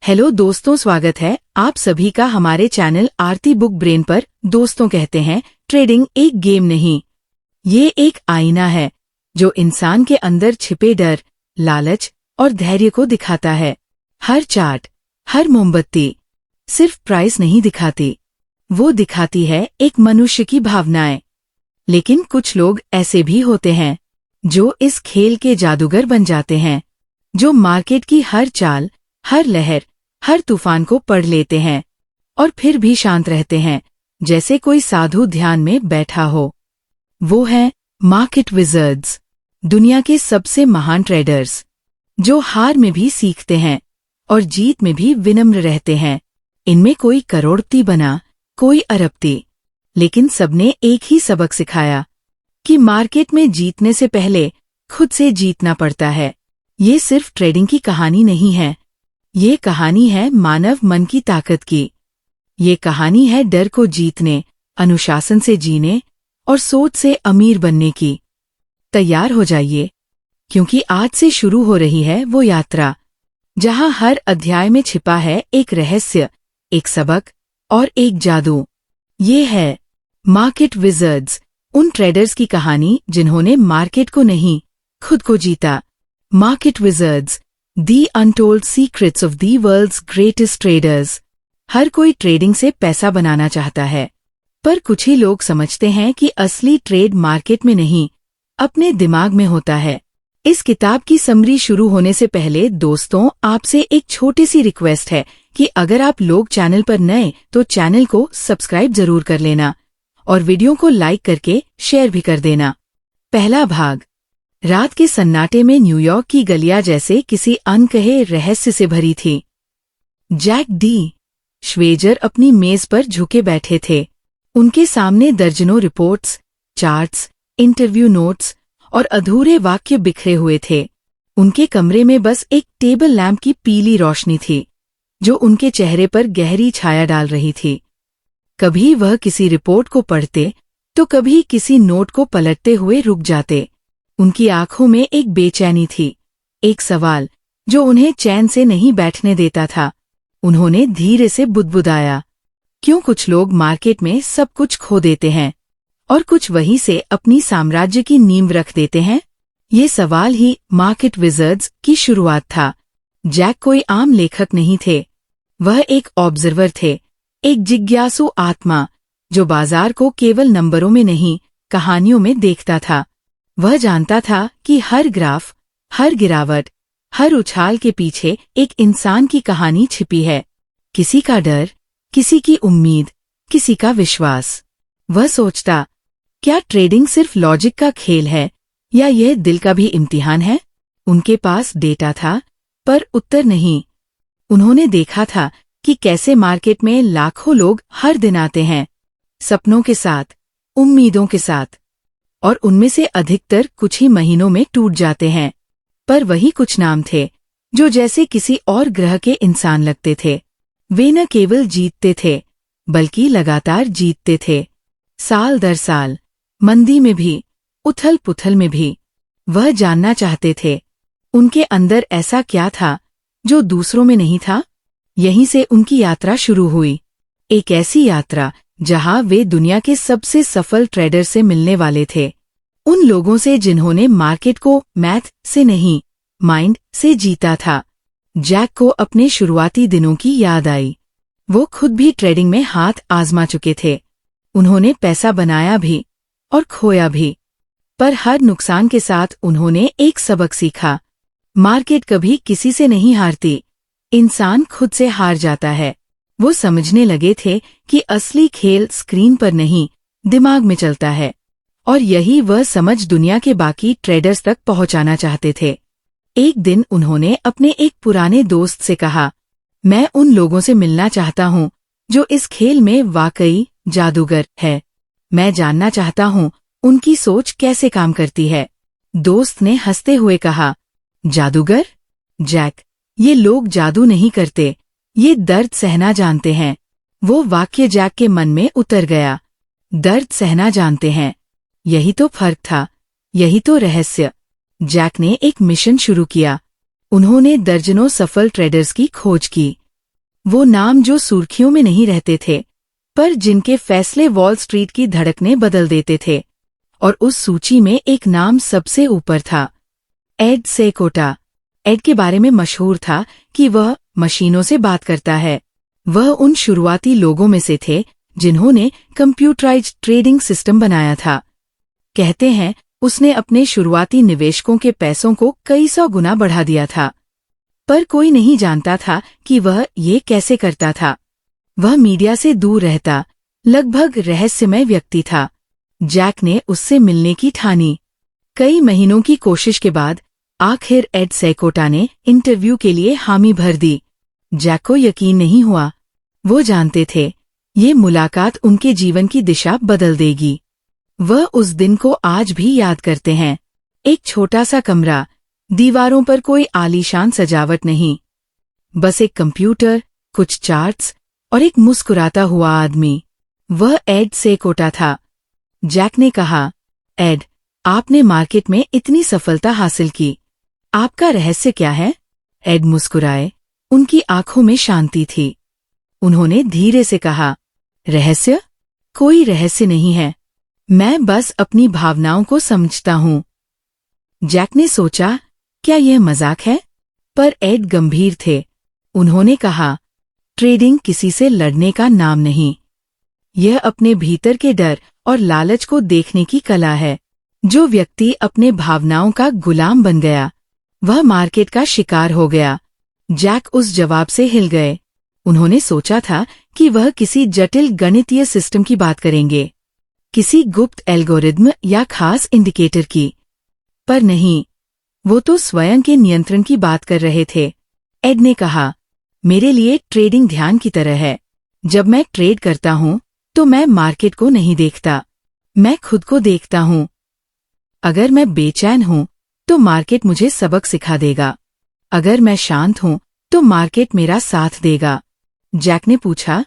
Hello दोस्तों, स्वागत है आप सभी का हमारे चैनल आरती बुक ब्रेन पर। दोस्तों, कहते हैं ट्रेडिंग एक गेम नहीं, ये एक आईना है जो इंसान के अंदर छिपे डर, लालच और धैर्य को दिखाता है। हर चार्ट, हर मोमबत्ती सिर्फ प्राइस नहीं दिखाती, वो दिखाती है एक मनुष्य की भावनाएं। लेकिन कुछ लोग ऐसे भी होते हैं जो इस खेल के जादूगर बन जाते हैं, जो मार्केट की हर चाल, हर लहर, हर तूफान को पढ़ लेते हैं और फिर भी शांत रहते हैं, जैसे कोई साधु ध्यान में बैठा हो। वो है मार्केट विज़र्ड्स, दुनिया के सबसे महान ट्रेडर्स, जो हार में भी सीखते हैं और जीत में भी विनम्र रहते हैं। इनमें कोई करोड़पति बना, कोई अरबपति, लेकिन सबने एक ही सबक सिखाया कि मार्केट में जीतने से पहले खुद से जीतना पड़ता है। ये सिर्फ ट्रेडिंग की कहानी नहीं है, ये कहानी है मानव मन की ताकत की। ये कहानी है डर को जीतने, अनुशासन से जीने और सोच से अमीर बनने की। तैयार हो जाइए, क्योंकि आज से शुरू हो रही है वो यात्रा जहां हर अध्याय में छिपा है एक रहस्य, एक सबक और एक जादू। ये है मार्केट विज़र्ड्स, उन ट्रेडर्स की कहानी जिन्होंने मार्केट को नहीं, खुद को जीता। Market Wizards, the Untold Secrets of the World's Greatest Traders. हर कोई ट्रेडिंग से पैसा बनाना चाहता है, पर कुछ ही लोग समझते हैं कि असली ट्रेड मार्केट में नहीं, अपने दिमाग में होता है। इस किताब की समरी शुरू होने से पहले दोस्तों, आपसे एक छोटी सी रिक्वेस्ट है कि अगर आप लोग चैनल पर नए तो चैनल को सब्सक्राइब जरूर कर लेना और वीडियो को लाइक करके शेयर भी कर देना। पहला भाग। रात के सन्नाटे में न्यूयॉर्क की गलियां जैसे किसी अनकहे रहस्य से भरी थी। जैक डी श्वेजर अपनी मेज पर झुके बैठे थे। उनके सामने दर्जनों रिपोर्ट्स, चार्ट्स, इंटरव्यू नोट्स और अधूरे वाक्य बिखरे हुए थे। उनके कमरे में बस एक टेबल लैंप की पीली रोशनी थी, जो उनके चेहरे पर गहरी छाया डाल रही थी। कभी वह किसी रिपोर्ट को पढ़ते तो कभी किसी नोट को पलटते हुए रुक जाते। उनकी आंखों में एक बेचैनी थी, एक सवाल जो उन्हें चैन से नहीं बैठने देता था। उन्होंने धीरे से बुदबुदाया, क्यों कुछ लोग मार्केट में सब कुछ खो देते हैं और कुछ वहीं से अपनी साम्राज्य की नींव रख देते हैं? ये सवाल ही मार्केट विज़र्ड्स की शुरुआत था। जैक कोई आम लेखक नहीं थे, वह एक ऑब्जर्वर थे, एक जिज्ञासु आत्मा जो बाजार को केवल नंबरों में नहीं, कहानियों में देखता था। वह जानता था कि हर ग्राफ, हर गिरावट, हर उछाल के पीछे एक इंसान की कहानी छिपी है। किसी का डर, किसी की उम्मीद, किसी का विश्वास। वह सोचता, क्या ट्रेडिंग सिर्फ लॉजिक का खेल है या यह दिल का भी इम्तिहान है? उनके पास डेटा था, पर उत्तर नहीं। उन्होंने देखा था कि कैसे मार्केट में लाखों लोग हर दिन आते हैं, सपनों के साथ, उम्मीदों के साथ, और उनमें से अधिकतर कुछ ही महीनों में टूट जाते हैं। पर वही कुछ नाम थे जो जैसे किसी और ग्रह के इंसान लगते थे। वे न केवल जीतते थे, बल्कि लगातार जीतते थे, साल दर साल, मंदी में भी, उथल पुथल में भी। वह जानना चाहते थे, उनके अंदर ऐसा क्या था जो दूसरों में नहीं था। यहीं से उनकी यात्रा शुरू हुई, एक ऐसी यात्रा जहां वे दुनिया के सबसे सफल ट्रेडर से मिलने वाले थे। उन लोगों से जिन्होंने मार्केट को मैथ से नहीं, माइंड से जीता था। जैक को अपने शुरुआती दिनों की याद आई। वो खुद भी ट्रेडिंग में हाथ आजमा चुके थे। उन्होंने पैसा बनाया भी और खोया भी, पर हर नुकसान के साथ उन्होंने एक सबक सीखा। मार्केट कभी किसी से नहीं हारती, इंसान खुद से हार जाता है। वो समझने लगे थे कि असली खेल स्क्रीन पर नहीं, दिमाग में चलता है, और यही वह समझ दुनिया के बाकी ट्रेडर्स तक पहुंचाना चाहते थे। एक दिन उन्होंने अपने एक पुराने दोस्त से कहा, मैं उन लोगों से मिलना चाहता हूं जो इस खेल में वाकई जादूगर है। मैं जानना चाहता हूं उनकी सोच कैसे काम करती है। दोस्त ने हंसते हुए कहा, जादूगर? जैक, ये लोग जादू नहीं करते, ये दर्द सहना जानते हैं। वो वाक्य जैक के मन में उतर गया। दर्द सहना जानते हैं, यही तो फर्क था, यही तो रहस्य। जैक ने एक मिशन शुरू किया। उन्होंने दर्जनों सफल ट्रेडर्स की खोज की, वो नाम जो सुर्खियों में नहीं रहते थे, पर जिनके फैसले वॉल स्ट्रीट की धड़कनें बदल देते थे। और उस सूची में एक नाम सबसे ऊपर था, एड सेकोटा। एड के बारे में मशहूर था कि वह मशीनों से बात करता है। वह उन शुरुआती लोगों में से थे जिन्होंने कंप्यूटराइज्ड ट्रेडिंग सिस्टम बनाया था। कहते हैं उसने अपने शुरुआती निवेशकों के पैसों को कई सौ गुना बढ़ा दिया था, पर कोई नहीं जानता था कि वह ये कैसे करता था। वह मीडिया से दूर रहता, लगभग रहस्यमय व्यक्ति था। जैक ने उससे मिलने की ठानी। कई महीनों की कोशिश के बाद आखिर एड सेकोटा ने इंटरव्यू के लिए हामी भर दी। जैक को यकीन नहीं हुआ। वो जानते थे ये मुलाकात उनके जीवन की दिशा बदल देगी। वह उस दिन को आज भी याद करते हैं। एक छोटा सा कमरा, दीवारों पर कोई आलीशान सजावट नहीं, बस एक कंप्यूटर, कुछ चार्ट्स और एक मुस्कुराता हुआ आदमी। वह एड सेकोटा था। जैक ने कहा, एड, आपने मार्केट में इतनी सफलता हासिल की, आपका रहस्य क्या है? एड मुस्कुराए। उनकी आंखों में शांति थी। उन्होंने धीरे से कहा, रहस्य? कोई रहस्य नहीं है, मैं बस अपनी भावनाओं को समझता हूं। जैक ने सोचा, क्या यह मजाक है? पर एड गंभीर थे। उन्होंने कहा, ट्रेडिंग किसी से लड़ने का नाम नहीं, यह अपने भीतर के डर और लालच को देखने की कला है। जो व्यक्ति अपने भावनाओं का गुलाम बन गया, वह मार्केट का शिकार हो गया। जैक उस जवाब से हिल गए। उन्होंने सोचा था कि वह किसी जटिल गणितीय सिस्टम की बात करेंगे, किसी गुप्त एल्गोरिदम या खास इंडिकेटर की, पर नहीं, वो तो स्वयं के नियंत्रण की बात कर रहे थे। एड ने कहा, मेरे लिए ट्रेडिंग ध्यान की तरह है। जब मैं ट्रेड करता हूं तो मैं मार्केट को नहीं देखता, मैं खुद को देखता हूं। अगर मैं बेचैन हूं तो मार्केट मुझे सबक सिखा देगा, अगर मैं शांत हूं तो मार्केट मेरा साथ देगा। जैक ने पूछा,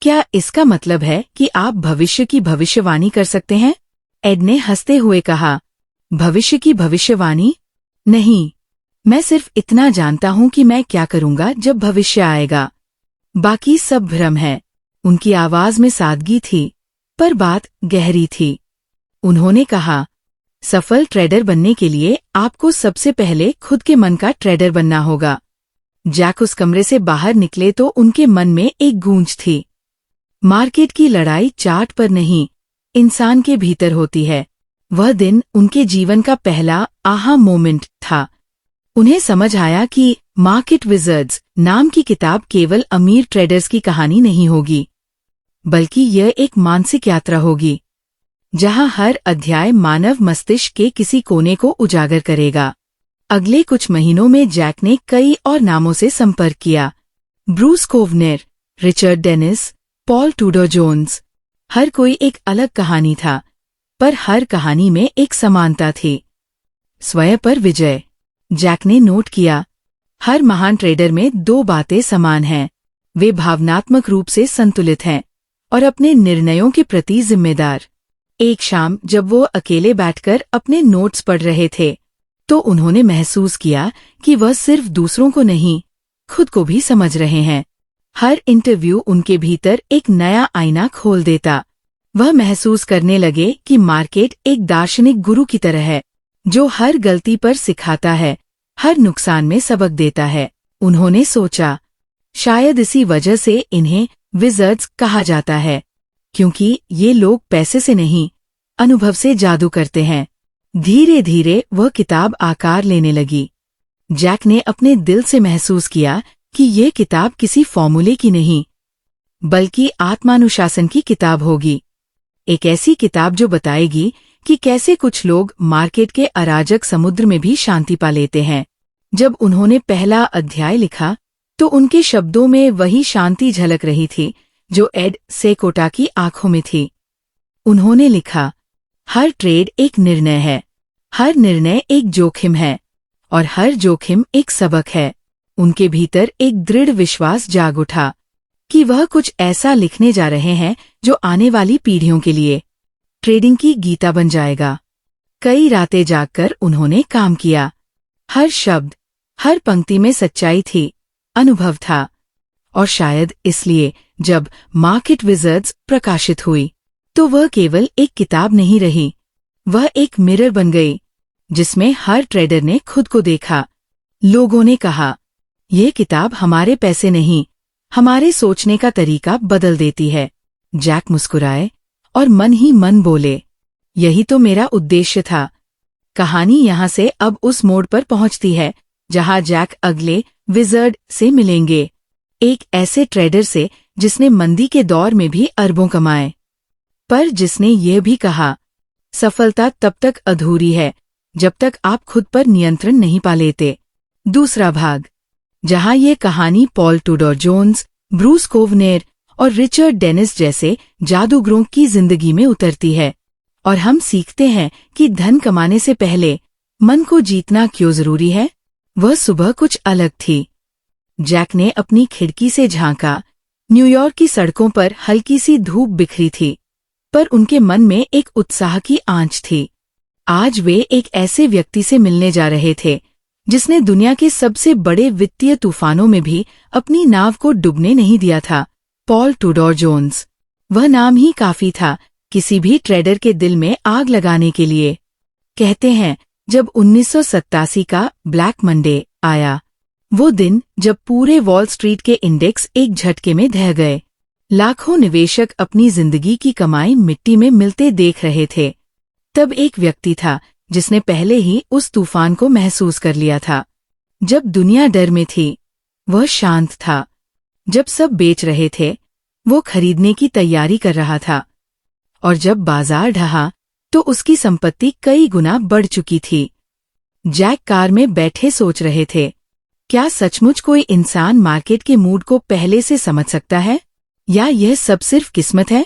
क्या इसका मतलब है कि आप भविष्य की भविष्यवाणी कर सकते हैं? एड ने हंसते हुए कहा, भविष्य की भविष्यवाणी नहीं, मैं सिर्फ इतना जानता हूं कि मैं क्या करूंगा जब भविष्य आएगा। बाकी सब भ्रम है। उनकी आवाज में सादगी थी, पर बात गहरी थी। उन्होंने कहा, सफल ट्रेडर बनने के लिए आपको सबसे पहले खुद के मन का ट्रेडर बनना होगा। जैक उस कमरे से बाहर निकले तो उनके मन में एक गूंज थी। मार्केट की लड़ाई चार्ट पर नहीं, इंसान के भीतर होती है। वह दिन उनके जीवन का पहला आहा मोमेंट था। उन्हें समझ आया कि मार्केट विजर्ड्स नाम की किताब केवल अमीर ट्रेडर्स की कहानी नहीं होगी, बल्कि यह एक मानसिक यात्रा होगी, जहां हर अध्याय मानव मस्तिष्क के किसी कोने को उजागर करेगा। अगले कुछ महीनों में जैक ने कई और नामों से संपर्क किया, Bruce Kovner, Richard Dennis, Paul Tudor Jones. हर कोई एक अलग कहानी था, पर हर कहानी में एक समानता थी, स्वयं पर विजय। जैक ने नोट किया, हर महान ट्रेडर में दो बातें समान हैं, वे भावनात्मक रूप से संतुलित हैं और अपने निर्णयों के प्रति जिम्मेदार। एक शाम जब वो अकेले बैठकर अपने नोट्स पढ़ रहे थे, तो उन्होंने महसूस किया कि वह सिर्फ दूसरों को नहीं, खुद को भी समझ रहे हैं। हर इंटरव्यू उनके भीतर एक नया आईना खोल देता। वह महसूस करने लगे कि मार्केट एक दार्शनिक गुरु की तरह है, जो हर गलती पर सिखाता है, हर नुकसान में सबक देता है। उन्होंने सोचा, शायद इसी वजह से इन्हें विजर्ड्स कहा जाता है, क्योंकि ये लोग पैसे से नहीं, अनुभव से जादू करते हैं। धीरे धीरे वह किताब आकार लेने लगी। जैक ने अपने दिल से महसूस किया कि ये किताब किसी फॉर्मूले की नहीं, बल्कि आत्मानुशासन की किताब होगी। एक ऐसी किताब जो बताएगी कि कैसे कुछ लोग मार्केट के अराजक समुद्र में भी शांति पा लेते हैं। जब उन्होंने पहला अध्याय लिखा तो उनके शब्दों में वही शांति झलक रही थी जो एड सेकोटा की आंखों में थी। उन्होंने लिखा, हर ट्रेड एक निर्णय है, हर निर्णय एक जोखिम है, और हर जोखिम एक सबक है। उनके भीतर एक दृढ़ विश्वास जाग उठा कि वह कुछ ऐसा लिखने जा रहे हैं जो आने वाली पीढ़ियों के लिए ट्रेडिंग की गीता बन जाएगा। कई रातें जागकर उन्होंने काम किया। हर शब्द, हर पंक्ति में सच्चाई थी, अनुभव था, और शायद इसलिए जब मार्केट विजर्ड्स प्रकाशित हुई तो वह केवल एक किताब नहीं रही, वह एक मिरर बन गई जिसमें हर ट्रेडर ने खुद को देखा। लोगों ने कहा, यह किताब हमारे पैसे नहीं, हमारे सोचने का तरीका बदल देती है। जैक मुस्कुराए और मन ही मन बोले, यही तो मेरा उद्देश्य था। कहानी यहाँ से अब उस मोड़ पर पहुँचती है जहाँ जैक अगले विजर्ड से मिलेंगे, एक ऐसे ट्रेडर से जिसने मंदी के दौर में भी अरबों कमाए, पर जिसने ये भी कहा, सफलता तब तक अधूरी है जब तक आप खुद पर नियंत्रण नहीं पा लेते। दूसरा भाग, जहाँ ये कहानी पॉल टूडोर जोन्स, ब्रूस कोवनेर और रिचर्ड डेनिस जैसे जादूगरों की जिंदगी में उतरती है और हम सीखते हैं कि धन कमाने से पहले मन को जीतना क्यों जरूरी है। वह सुबह कुछ अलग थी। जैक ने अपनी खिड़की से झांका। न्यूयॉर्क की सड़कों पर हल्की सी धूप बिखरी थी, पर उनके मन में एक उत्साह की आंच थी। आज वे एक ऐसे व्यक्ति से मिलने जा रहे थे जिसने दुनिया के सबसे बड़े वित्तीय तूफानों में भी अपनी नाव को डूबने नहीं दिया था, पॉल टूडोर जोन्स। वह नाम ही काफी था किसी भी ट्रेडर के दिल में आग लगाने के लिए। कहते हैं, जब 1987 का ब्लैक मंडे आया, वो दिन जब पूरे वॉल स्ट्रीट के इंडेक्स एक झटके में ढह गए, लाखों निवेशक अपनी जिंदगी की कमाई मिट्टी में मिलते देख रहे थे, तब एक व्यक्ति था जिसने पहले ही उस तूफान को महसूस कर लिया था। जब दुनिया डर में थी, वह शांत था। जब सब बेच रहे थे, वो खरीदने की तैयारी कर रहा था। और जब बाजार ढहा, तो उसकी संपत्ति कई गुना बढ़ चुकी थी। जैक कार में बैठे सोच रहे थे, क्या सचमुच कोई इंसान मार्केट के मूड को पहले से समझ सकता है, या यह सब सिर्फ किस्मत है?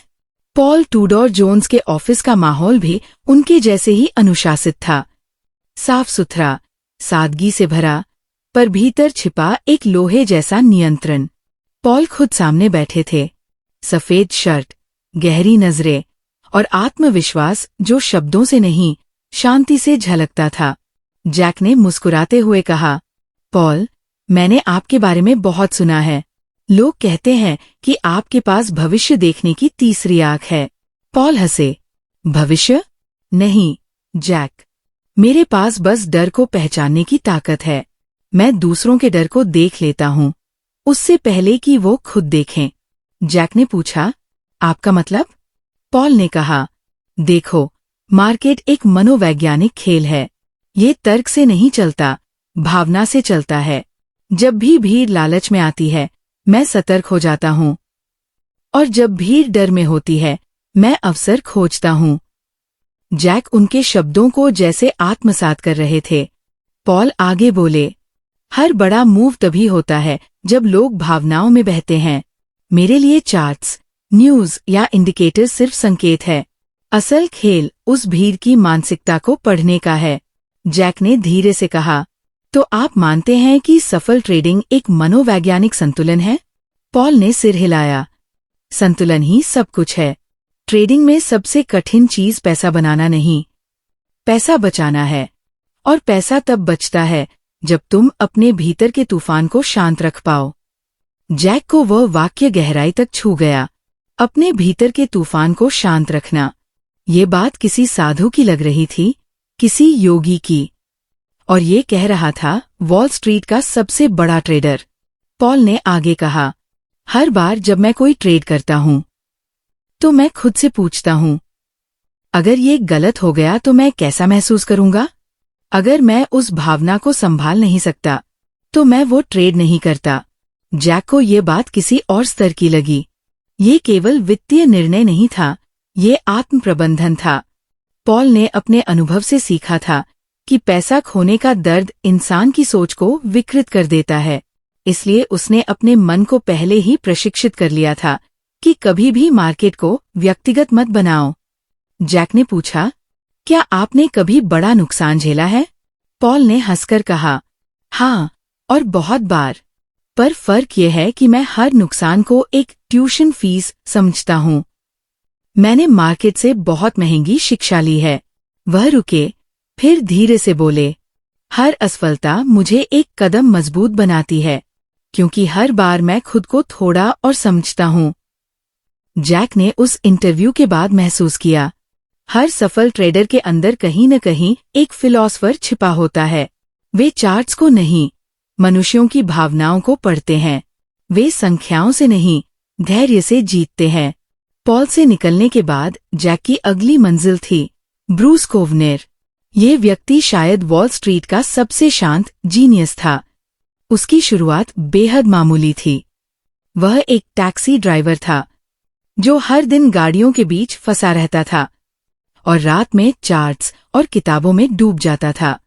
पॉल टूडोर जोन्स के ऑफिस का माहौल भी उनके जैसे ही अनुशासित था, साफ सुथरा, सादगी से भरा, पर भीतर छिपा एक लोहे जैसा नियंत्रण। पॉल खुद सामने बैठे थे, सफेद शर्ट, गहरी नजरें और आत्मविश्वास जो शब्दों से नहीं, शांति से झलकता था। जैक ने मुस्कुराते हुए कहा, पॉल, मैंने आपके बारे में बहुत सुना है। लोग कहते हैं कि आपके पास भविष्य देखने की तीसरी आंख है। पॉल हंसे, भविष्य? नहीं, जैक, मेरे पास बस डर को पहचानने की ताकत है। मैं दूसरों के डर को देख लेता हूँ, उससे पहले कि वो खुद देखें। जैक ने पूछा, आपका मतलब? पॉल ने कहा, देखो, मार्केट एक मनोवैज्ञानिक खेल है। ये तर्क से नहीं चलता, भावना से चलता है। जब भी भीड़ लालच में आती है, मैं सतर्क हो जाता हूँ, और जब भीड़ डर में होती है, मैं अवसर खोजता हूँ। जैक उनके शब्दों को जैसे आत्मसात कर रहे थे। पॉल आगे बोले, हर बड़ा मूव तभी होता है जब लोग भावनाओं में बहते हैं। मेरे लिए चार्ट्स, न्यूज या इंडिकेटर्स सिर्फ संकेत है। असल खेल उस भीड़ की मानसिकता को पढ़ने का है। जैक ने धीरे से कहा, तो आप मानते हैं कि सफल ट्रेडिंग एक मनोवैज्ञानिक संतुलन है? पॉल ने सिर हिलाया। संतुलन ही सब कुछ है। ट्रेडिंग में सबसे कठिन चीज पैसा बनाना नहीं, पैसा बचाना है। और पैसा तब बचता है जब तुम अपने भीतर के तूफान को शांत रख पाओ। जैक को वह वाक्य गहराई तक छू गया। अपने भीतर के तूफान को शांत रखना, ये बात किसी साधु की लग रही थी, किसी योगी की। और ये कह रहा था वॉल स्ट्रीट का सबसे बड़ा ट्रेडर। पॉल ने आगे कहा, हर बार जब मैं कोई ट्रेड करता हूँ, तो मैं खुद से पूछता हूँ, अगर ये गलत हो गया तो मैं कैसा महसूस करूंगा? अगर मैं उस भावना को संभाल नहीं सकता, तो मैं वो ट्रेड नहीं करता। जैक को ये बात किसी और स्तर की लगी। ये केवल वित्तीय निर्णय नहीं था, ये आत्म प्रबंधन था। पॉल ने अपने अनुभव से सीखा था कि पैसा खोने का दर्द इंसान की सोच को विकृत कर देता है। इसलिए उसने अपने मन को पहले ही प्रशिक्षित कर लिया था कि कभी भी मार्केट को व्यक्तिगत मत बनाओ। जैक ने पूछा, क्या आपने कभी बड़ा नुकसान झेला है? पॉल ने हंसकर कहा, हाँ, और बहुत बार। पर फर्क यह है कि मैं हर नुकसान को एक ट्यूशन फीस समझता हूँ। मैंने मार्केट से बहुत महंगी शिक्षा ली है। वह रुके, फिर धीरे से बोले, हर असफलता मुझे एक कदम मजबूत बनाती है। क्योंकि हर बार मैं खुद को थोड़ा और समझता हूँ। जैक ने उस इंटरव्यू के बाद महसूस किया, हर सफल ट्रेडर के अंदर कहीं न कहीं एक फिलॉसफर छिपा होता है। वे चार्ट्स को नहीं, मनुष्यों की भावनाओं को पढ़ते हैं। वे संख्याओं से नहीं, धैर्य से जीतते हैं। पॉल से निकलने के बाद जैक की अगली मंजिल थी ब्रूस कोवनेर। ये व्यक्ति शायद वॉल स्ट्रीट का सबसे शांत जीनियस था। उसकी शुरुआत बेहद मामूली थी। वह एक टैक्सी ड्राइवर था जो हर दिन गाड़ियों के बीच फंसा रहता था और रात में चार्ट्स और किताबों में डूब जाता था।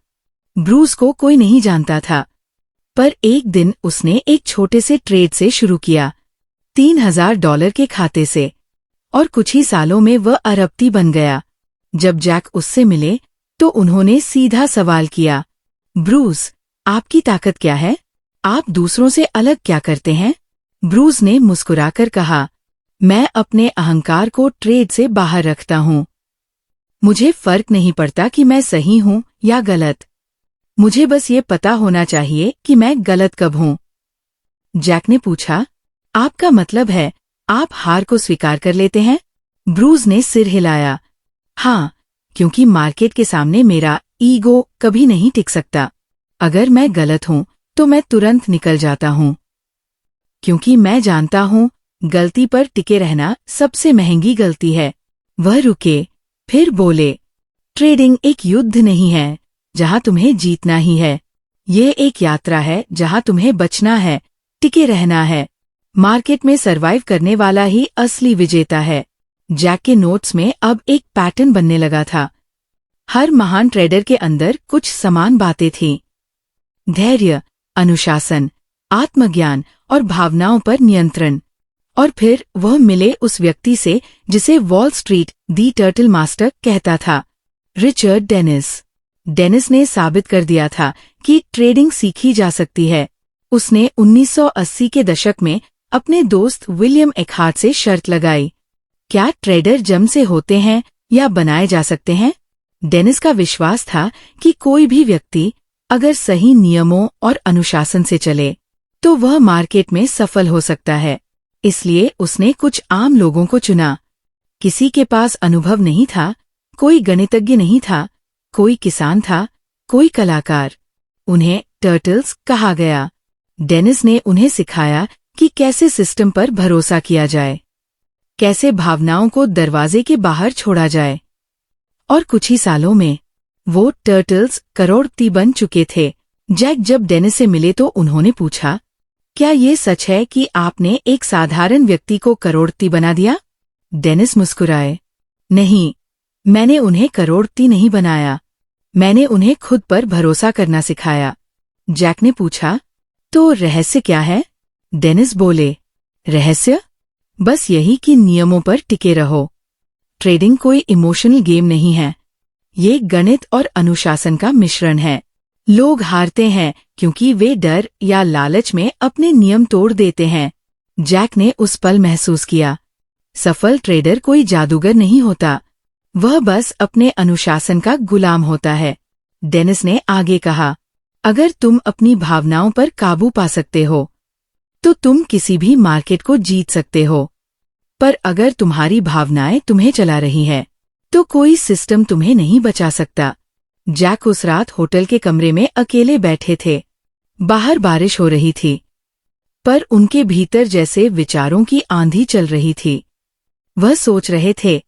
ब्रूस को कोई नहीं जानता था, पर एक दिन उसने एक छोटे से ट्रेड से शुरू किया, $3000 के खाते से, और कुछ ही सालों में वह अरबपति बन गया। जब जैक उससे मिले तो उन्होंने सीधा सवाल किया, ब्रूस, आपकी ताकत क्या है? आप दूसरों से अलग क्या करते हैं? ब्रूस ने मुस्कुराकर कहा, मैं अपने अहंकार को ट्रेड से बाहर रखता हूँ। मुझे फर्क नहीं पड़ता कि मैं सही हूँ या गलत। मुझे बस ये पता होना चाहिए कि मैं गलत कब हूँ। जैक ने पूछा, आपका मतलब है आप हार को स्वीकार कर लेते हैं? ब्रूस ने सिर हिलाया, हाँ, क्योंकि मार्केट के सामने मेरा ईगो कभी नहीं टिक सकता। अगर मैं गलत हूँ तो मैं तुरंत निकल जाता हूँ, क्योंकि मैं जानता हूँ गलती पर टिके रहना सबसे महंगी गलती है। वह रुके, फिर बोले, ट्रेडिंग एक युद्ध नहीं है जहाँ तुम्हें जीतना ही है। ये एक यात्रा है जहाँ तुम्हें बचना है, टिके रहना है। मार्केट में सरवाइव करने वाला ही असली विजेता है। जैक के नोट्स में अब एक पैटर्न बनने लगा था। हर महान ट्रेडर के अंदर कुछ समान बातें थीं, धैर्य, अनुशासन, आत्मज्ञान और भावनाओं पर नियंत्रण। और फिर वह मिले उस व्यक्ति से जिसे वॉल स्ट्रीट दी टर्टल मास्टर कहता था, रिचर्ड डेनिस। डेनिस ने साबित कर दिया था कि ट्रेडिंग सीखी जा सकती है। उसने 1980 के दशक में अपने दोस्त विलियम एकहार्ट से शर्त लगाई, क्या ट्रेडर जन्म से होते हैं या बनाए जा सकते हैं? डेनिस का विश्वास था कि कोई भी व्यक्ति अगर सही नियमों और अनुशासन से चले तो वह मार्केट में सफल हो सकता है। इसलिए उसने कुछ आम लोगों को चुना। किसी के पास अनुभव नहीं था, कोई गणितज्ञ नहीं था, कोई किसान था, कोई कलाकार। उन्हें टर्टल्स कहा गया। डेनिस ने उन्हें सिखाया कि कैसे सिस्टम पर भरोसा किया जाए, कैसे भावनाओं को दरवाजे के बाहर छोड़ा जाए। और कुछ ही सालों में वो टर्टल्स करोड़पति बन चुके थे। जैक जब डेनिस से मिले तो उन्होंने पूछा, क्या ये सच है कि आपने एक साधारण व्यक्ति को करोड़पति बना दिया? डेनिस मुस्कुराए, नहीं, मैंने उन्हें करोड़पति नहीं बनाया, मैंने उन्हें खुद पर भरोसा करना सिखाया। जैक ने पूछा, तो रहस्य क्या है? डेनिस बोले, रहस्य? बस यही कि नियमों पर टिके रहो। ट्रेडिंग कोई इमोशनल गेम नहीं है, ये गणित और अनुशासन का मिश्रण है। लोग हारते हैं क्योंकि वे डर या लालच में अपने नियम तोड़ देते हैं। जैक ने उस पल महसूस किया, सफल ट्रेडर कोई जादूगर नहीं होता, वह बस अपने अनुशासन का गुलाम होता है। डेनिस ने आगे कहा, अगर तुम अपनी भावनाओं पर काबू पा सकते हो तो तुम किसी भी मार्केट को जीत सकते हो, पर अगर तुम्हारी भावनाएं तुम्हें चला रही है तो कोई सिस्टम तुम्हें नहीं बचा सकता। जैक उस रात होटल के कमरे में अकेले बैठे थे। बाहर बारिश हो रही थी, पर उनके भीतर जैसे विचारों की आंधी चल रही थी। वह सोच रहे थे,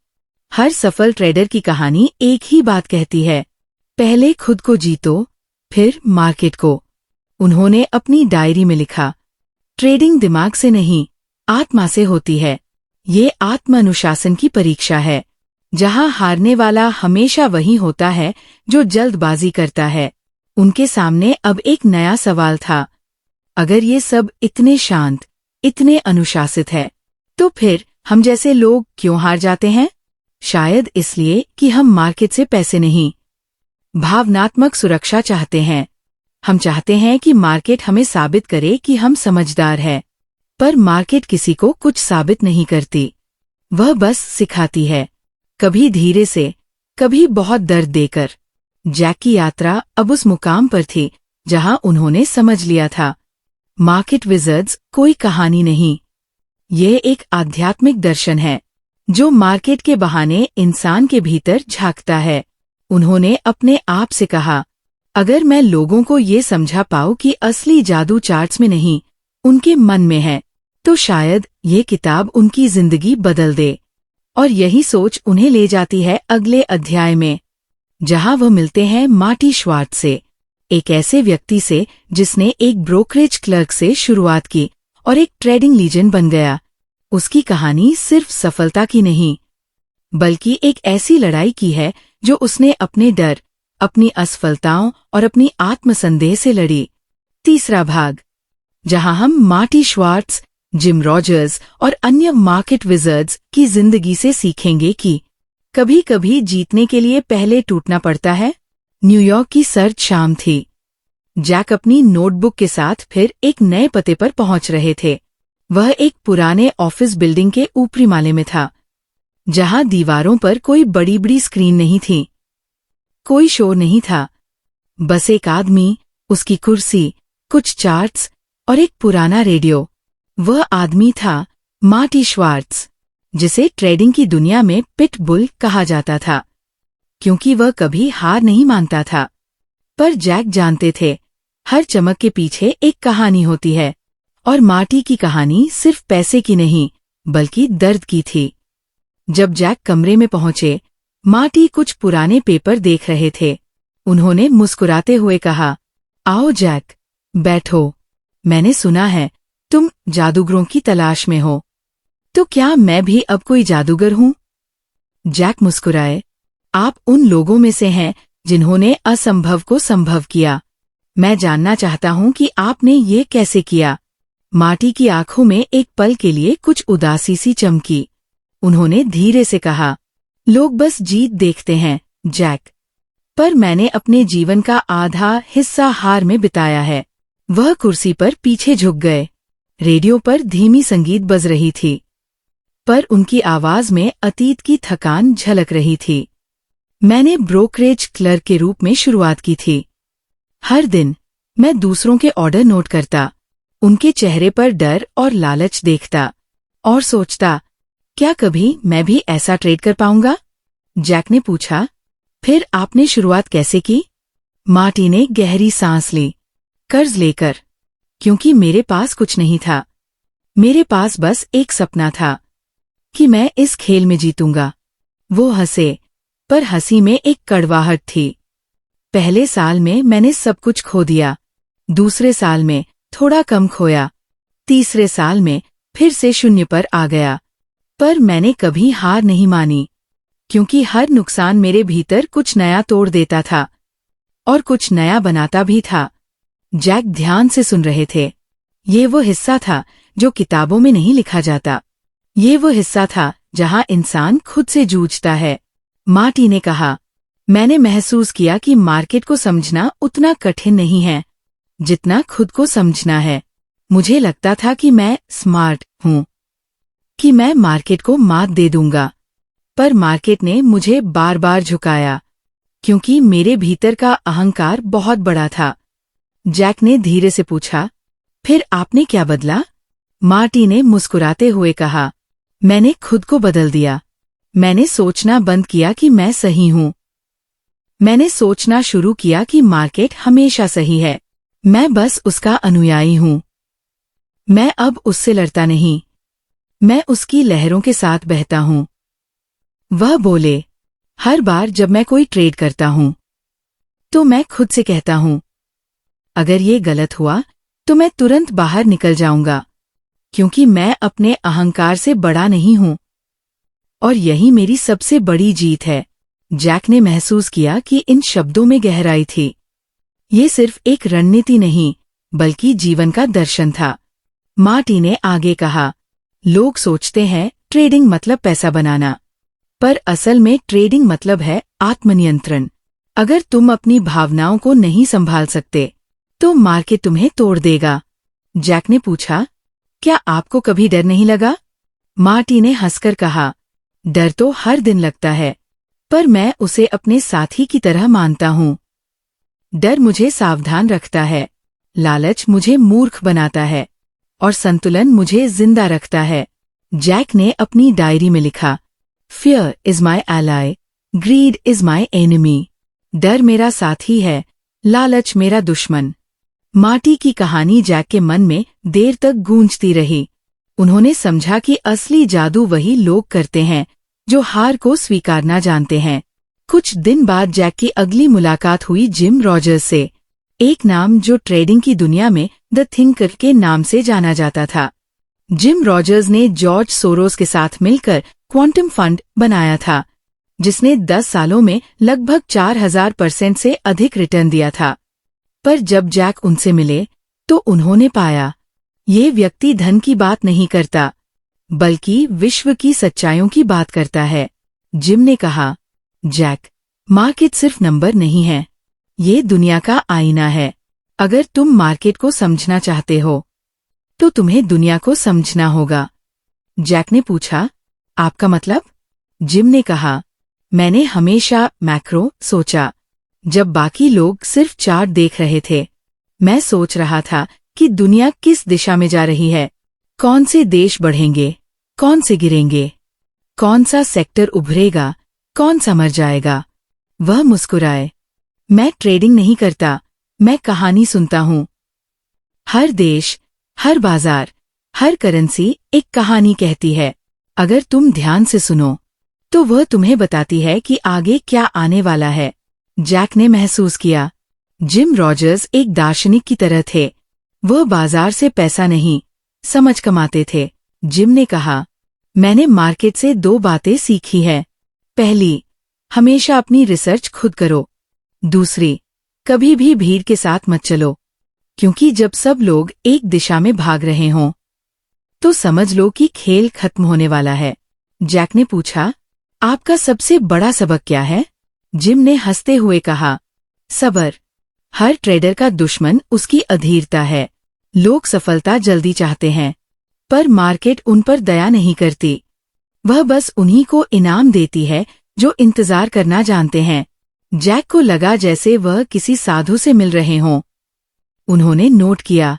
हर सफल ट्रेडर की कहानी एक ही बात कहती है, पहले खुद को जीतो, फिर मार्केट को। उन्होंने अपनी डायरी में लिखा, ट्रेडिंग दिमाग से नहीं, आत्मा से होती है। ये आत्म अनुशासन की परीक्षा है, जहां हारने वाला हमेशा वही होता है जो जल्दबाजी करता है। उनके सामने अब एक नया सवाल था, अगर ये सब इतने शांत, इतने अनुशासित है, तो फिर हम जैसे लोग क्यों हार जाते हैं? शायद इसलिए कि हम मार्केट से पैसे नहीं, भावनात्मक सुरक्षा चाहते हैं। हम चाहते हैं कि मार्केट हमें साबित करे कि हम समझदार हैं, पर मार्केट किसी को कुछ साबित नहीं करती, वह बस सिखाती है, कभी धीरे से, कभी बहुत दर्द देकर। जैक की यात्रा अब उस मुकाम पर थी जहां उन्होंने समझ लिया था, मार्केट विजर्ड्स कोई कहानी नहीं, ये एक आध्यात्मिक दर्शन है जो मार्केट के बहाने इंसान के भीतर झांकता है। उन्होंने अपने आप से कहा, अगर मैं लोगों को ये समझा पाऊं कि असली जादू चार्ट्स में नहीं, उनके मन में है, तो शायद ये किताब उनकी जिंदगी बदल दे। और यही सोच उन्हें ले जाती है अगले अध्याय में, जहां वह मिलते हैं मार्टी श्वार्ट्ज से, एक ऐसे व्यक्ति से जिसने एक ब्रोकरेज क्लर्क से शुरुआत की और एक ट्रेडिंग लीजेंड बन गया। उसकी कहानी सिर्फ सफलता की नहीं, बल्कि एक ऐसी लड़ाई की है जो उसने अपने डर, अपनी असफलताओं और अपनी आत्मसंदेह से लड़ी। तीसरा भाग, जहां हम मार्टी श्वार्ट्ज, जिम रॉजर्स और अन्य मार्केट विजर्ड्स की जिंदगी से सीखेंगे कि कभी कभी जीतने के लिए पहले टूटना पड़ता है। न्यूयॉर्क की सर्द शाम थी। जैक अपनी नोटबुक के साथ फिर एक नए पते पर पहुंच रहे थे। वह एक पुराने ऑफिस बिल्डिंग के ऊपरी माले में था, जहां दीवारों पर कोई बड़ी बड़ी स्क्रीन नहीं थी, कोई शोर नहीं था, बस एक आदमी, उसकी कुर्सी, कुछ चार्ट्स और एक पुराना रेडियो। वह आदमी था मार्टी श्वार्ट्ज, जिसे ट्रेडिंग की दुनिया में पिट बुल कहा जाता था, क्योंकि वह कभी हार नहीं मानता था। पर जैक जानते थे, हर चमक के पीछे एक कहानी होती है, और मार्टी की कहानी सिर्फ पैसे की नहीं, बल्कि दर्द की थी। जब जैक कमरे में पहुंचे, मार्टी कुछ पुराने पेपर देख रहे थे। उन्होंने मुस्कुराते हुए कहा, आओ जैक, बैठो। मैंने सुना है तुम जादूगरों की तलाश में हो, तो क्या मैं भी अब कोई जादूगर हूं? जैक मुस्कुराए, आप उन लोगों में से हैं जिन्होंने असंभव को संभव किया। मैं जानना चाहता हूं कि आपने ये कैसे किया। मार्टी की आंखों में एक पल के लिए कुछ उदासी सी चमकी। उन्होंने धीरे से कहा, लोग बस जीत देखते हैं जैक, पर मैंने अपने जीवन का आधा हिस्सा हार में बिताया है। वह कुर्सी पर पीछे झुक गए। रेडियो पर धीमी संगीत बज रही थी, पर उनकी आवाज में अतीत की थकान झलक रही थी। मैंने ब्रोकरेज क्लर्क के रूप में शुरुआत की थी। हर दिन मैं दूसरों के ऑर्डर नोट करता, उनके चेहरे पर डर और लालच देखता, और सोचता, क्या कभी मैं भी ऐसा ट्रेड कर पाऊंगा? जैक ने पूछा, फिर आपने शुरुआत कैसे की? मार्टी ने गहरी सांस ली। कर्ज लेकर, क्योंकि मेरे पास कुछ नहीं था। मेरे पास बस एक सपना था कि मैं इस खेल में जीतूंगा। वो हंसे, पर हंसी में एक कड़वाहट थी। पहले साल में मैंने सब कुछ खो दिया, दूसरे साल में थोड़ा कम खोया, तीसरे साल में फिर से शून्य पर आ गया। पर मैंने कभी हार नहीं मानी, क्योंकि हर नुकसान मेरे भीतर कुछ नया तोड़ देता था और कुछ नया बनाता भी था। जैक ध्यान से सुन रहे थे। ये वो हिस्सा था जो किताबों में नहीं लिखा जाता। ये वो हिस्सा था जहां इंसान खुद से जूझता है। मार्टी ने कहा, मैंने महसूस किया कि मार्केट को समझना उतना कठिन नहीं है जितना खुद को समझना है। मुझे लगता था कि मैं स्मार्ट हूँ, कि मैं मार्केट को मात दे दूंगा, पर मार्केट ने मुझे बार बार झुकाया, क्योंकि मेरे भीतर का अहंकार बहुत बड़ा था। जैक ने धीरे से पूछा, फिर आपने क्या बदला? मार्टी ने मुस्कुराते हुए कहा, मैंने खुद को बदल दिया। मैंने सोचना बंद किया कि मैं सही हूं। मैंने सोचना शुरू किया कि मार्केट हमेशा सही है, मैं बस उसका अनुयायी हूं। मैं अब उससे लड़ता नहीं, मैं उसकी लहरों के साथ बहता हूं। वह बोले, हर बार जब मैं कोई ट्रेड करता हूं, तो मैं खुद से कहता हूं, अगर ये गलत हुआ तो मैं तुरंत बाहर निकल जाऊंगा, क्योंकि मैं अपने अहंकार से बड़ा नहीं हूं, और यही मेरी सबसे बड़ी जीत है। जैक ने महसूस किया कि इन शब्दों में गहराई थी। ये सिर्फ एक रणनीति नहीं, बल्कि जीवन का दर्शन था। मार्टी ने आगे कहा, लोग सोचते हैं ट्रेडिंग मतलब पैसा बनाना, पर असल में ट्रेडिंग मतलब है आत्मनियंत्रण। अगर तुम अपनी भावनाओं को नहीं संभाल सकते, तो मार्केट तुम्हें तोड़ देगा। जैक ने पूछा, क्या आपको कभी डर नहीं लगा? मार्टी ने हंसकर कहा, डर तो हर दिन लगता है, पर मैं उसे अपने साथी की तरह मानता हूं। डर मुझे सावधान रखता है, लालच मुझे मूर्ख बनाता है और संतुलन मुझे जिंदा रखता है। जैक ने अपनी डायरी में लिखा, fear is my ally, grid is my enemy. डर मेरा साथी है, लालच मेरा दुश्मन। मार्टी की कहानी जैक के मन में देर तक गूंजती रही। उन्होंने समझा कि असली जादू वही लोग करते हैं जो हार को स्वीकारना जानते हैं। कुछ दिन बाद जैक की अगली मुलाकात हुई जिम रॉजर्स से, एक नाम जो ट्रेडिंग की दुनिया में द थिंकर के नाम से जाना जाता था। जिम रॉजर्स ने जॉर्ज सोरोस के साथ मिलकर क्वांटम फंड बनाया था, जिसने 10 सालों में लगभग 4000% से अधिक रिटर्न दिया था। पर जब जैक उनसे मिले तो उन्होंने पाया, ये व्यक्ति धन की बात नहीं करता, बल्कि विश्व की सच्चाइयों की बात करता है। जिम ने कहा, जैक, मार्केट सिर्फ नंबर नहीं है, ये दुनिया का आईना है। अगर तुम मार्केट को समझना चाहते हो, तो तुम्हें दुनिया को समझना होगा। जैक ने पूछा, आपका मतलब? जिम ने कहा, मैंने हमेशा मैक्रो सोचा। जब बाकी लोग सिर्फ चार्ट देख रहे थे, मैं सोच रहा था कि दुनिया किस दिशा में जा रही है, कौन से देश बढ़ेंगे, कौन से गिरेंगे, कौन सा सेक्टर उभरेगा, कौन सा मर जाएगा। वह मुस्कुराए। मैं ट्रेडिंग नहीं करता, मैं कहानी सुनता हूँ। हर देश, हर बाजार, हर करेंसी एक कहानी कहती है। अगर तुम ध्यान से सुनो, तो वह तुम्हें बताती है कि आगे क्या आने वाला है। जैक ने महसूस किया, जिम रॉजर्स एक दार्शनिक की तरह थे। वह बाजार से पैसा नहीं, समझ कमाते थे। जिम ने कहा, मैंने मार्केट से 2 बातें सीखी है। पहली, हमेशा अपनी रिसर्च खुद करो। दूसरी, कभी भी भीड़ के साथ मत चलो, क्योंकि जब सब लोग एक दिशा में भाग रहे हों, तो समझ लो कि खेल खत्म होने वाला है। जैक ने पूछा, आपका सबसे बड़ा सबक क्या है? जिम ने हंसते हुए कहा, सब्र। हर ट्रेडर का दुश्मन उसकी अधीरता है। लोग सफलता जल्दी चाहते हैं, पर मार्केट उन पर दया नहीं करती। वह बस उन्हीं को इनाम देती है जो इंतजार करना जानते हैं। जैक को लगा जैसे वह किसी साधु से मिल रहे हों। उन्होंने नोट किया,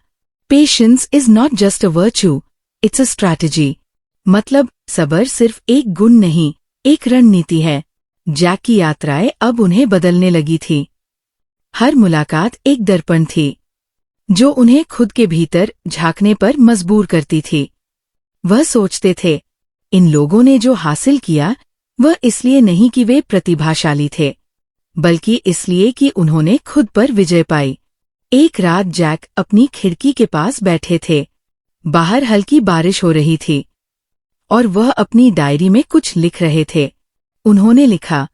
patience is not just a virtue, it's a strategy. मतलब सब्र सिर्फ एक गुण नहीं, एक रणनीति है। जैक की यात्राएं अब उन्हें बदलने लगी थी। हर मुलाकात एक दर्पण थी, जो उन्हें खुद के भीतर झांकने पर मजबूर करती थी। वह सोचते थे, इन लोगों ने जो हासिल किया वह इसलिए नहीं कि वे प्रतिभाशाली थे, बल्कि इसलिए कि उन्होंने खुद पर विजय पाई। एक रात जैक अपनी खिड़की के पास बैठे थे। बाहर हल्की बारिश हो रही थी और वह अपनी डायरी में कुछ लिख रहे थे। उन्होंने लिखा,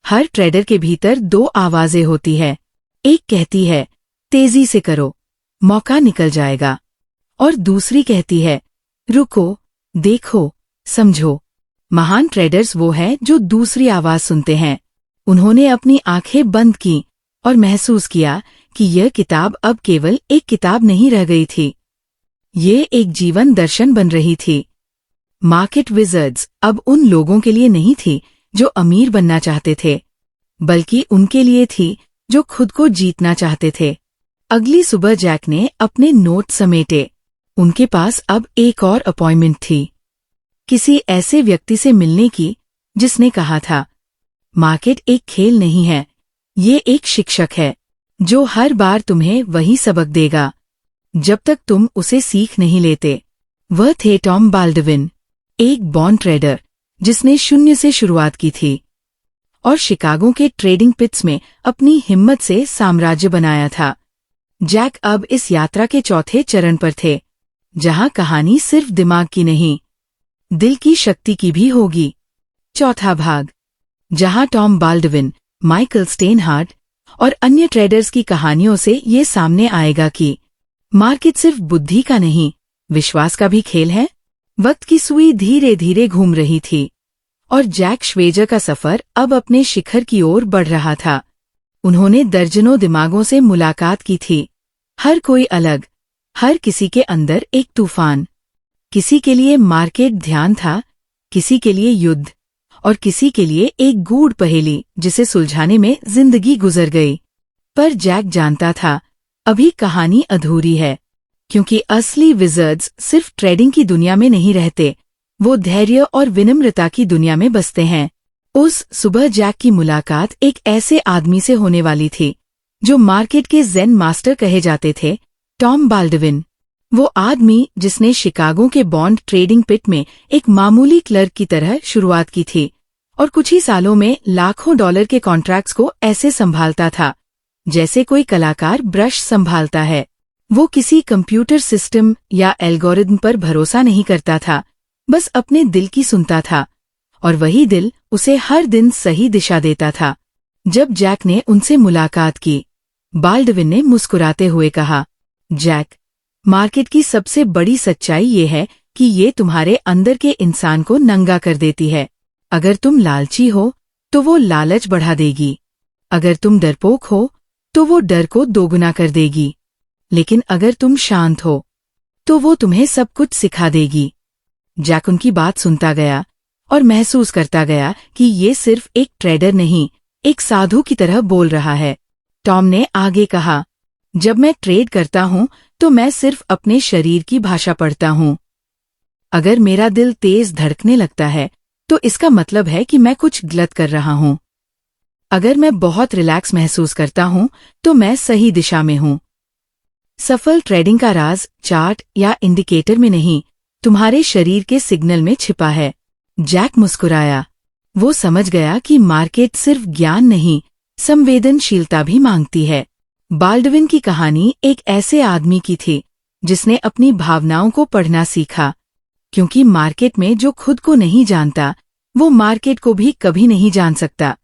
हर ट्रेडर के भीतर 2 आवाजें होती है। एक कहती है, तेजी से करो, मौका निकल जाएगा। और दूसरी कहती है, रुको, देखो, समझो। महान ट्रेडर्स वो हैं जो दूसरी आवाज सुनते हैं। उन्होंने अपनी आंखें बंद की और महसूस किया कि यह किताब अब केवल एक किताब नहीं रह गई थी, ये एक जीवन दर्शन बन रही थी। मार्केट विजर्ड्स अब उन लोगों के लिए नहीं थी जो अमीर बनना चाहते थे, बल्कि उनके लिए थी जो खुद को जीतना चाहते थे। अगली सुबह जैक ने अपने नोट समेटे। उनके पास अब एक और अपॉइंटमेंट थी, किसी ऐसे व्यक्ति से मिलने की जिसने कहा था, मार्केट एक खेल नहीं है, ये एक शिक्षक है जो हर बार तुम्हें वही सबक देगा जब तक तुम उसे सीख नहीं लेते। वह थे टॉम बाल्डविन, एक बॉन्ड ट्रेडर जिसने शून्य से शुरुआत की थी और शिकागो के ट्रेडिंग पिट्स में अपनी हिम्मत से साम्राज्य बनाया था। जैक अब इस यात्रा के चौथे चरण पर थे, जहां कहानी सिर्फ दिमाग की नहीं, दिल की शक्ति की भी होगी। चौथा भाग, जहां टॉम बाल्डविन, माइकल स्टेनहार्ट और अन्य ट्रेडर्स की कहानियों से ये सामने आएगा कि मार्केट सिर्फ बुद्धि का नहीं, विश्वास का भी खेल है। वक्त की सुई धीरे धीरे घूम रही थी और जैक श्वेजर का सफर अब अपने शिखर की ओर बढ़ रहा था। उन्होंने दर्जनों दिमागों से मुलाकात की थी, हर कोई अलग, हर किसी के अंदर एक तूफान। किसी के लिए मार्केट ध्यान था, किसी के लिए युद्ध और किसी के लिए एक गूढ़ पहेली जिसे सुलझाने में जिंदगी गुजर गई। पर जैक जानता था, अभी कहानी अधूरी है, क्योंकि असली विज़र्ड्स सिर्फ ट्रेडिंग की दुनिया में नहीं रहते, वो धैर्य और विनम्रता की दुनिया में बसते हैं। उस सुबह जैक की मुलाकात एक ऐसे आदमी से होने वाली थी जो मार्केट के ज़ेन मास्टर कहे जाते थे, टॉम बाल्डविन। वो आदमी जिसने शिकागो के बॉन्ड ट्रेडिंग पिट में एक मामूली क्लर्क की तरह शुरुआत की थी और कुछ ही सालों में लाखों डॉलर के कॉन्ट्रैक्ट्स को ऐसे संभालता था जैसे कोई कलाकार ब्रश संभालता है। वो किसी कंप्यूटर सिस्टम या एल्गोरिदम पर भरोसा नहीं करता था, बस अपने दिल की सुनता था, और वही दिल उसे हर दिन सही दिशा देता था। जब जैक ने उनसे मुलाकात की, बाल्डविन ने मुस्कुराते हुए कहा, जैक, मार्केट की सबसे बड़ी सच्चाई ये है कि ये तुम्हारे अंदर के इंसान को नंगा कर देती है। अगर तुम लालची हो तो वो लालच बढ़ा देगी, अगर तुम डरपोक हो तो वो डर को दोगुना कर देगी, लेकिन अगर तुम शांत हो तो वो तुम्हें सब कुछ सिखा देगी। जैक उनकी बात सुनता गया और महसूस करता गया कि ये सिर्फ एक ट्रेडर नहीं, एक साधु की तरह बोल रहा है। टॉम ने आगे कहा, जब मैं ट्रेड करता हूं तो मैं सिर्फ अपने शरीर की भाषा पढ़ता हूं। अगर मेरा दिल तेज धड़कने लगता है तो इसका मतलब है कि मैं कुछ गलत कर रहा हूं। अगर मैं बहुत रिलैक्स महसूस करता हूं तो मैं सही दिशा में हूं। सफल ट्रेडिंग का राज चार्ट या इंडिकेटर में नहीं, तुम्हारे शरीर के सिग्नल में छिपा है। जैक मुस्कुराया। वो समझ गया कि मार्केट सिर्फ ज्ञान नहीं, संवेदनशीलता भी मांगती है। बाल्डविन की कहानी एक ऐसे आदमी की थी जिसने अपनी भावनाओं को पढ़ना सीखा, क्योंकि मार्केट में जो खुद को नहीं जानता वो मार्केट को भी कभी नहीं जान सकता।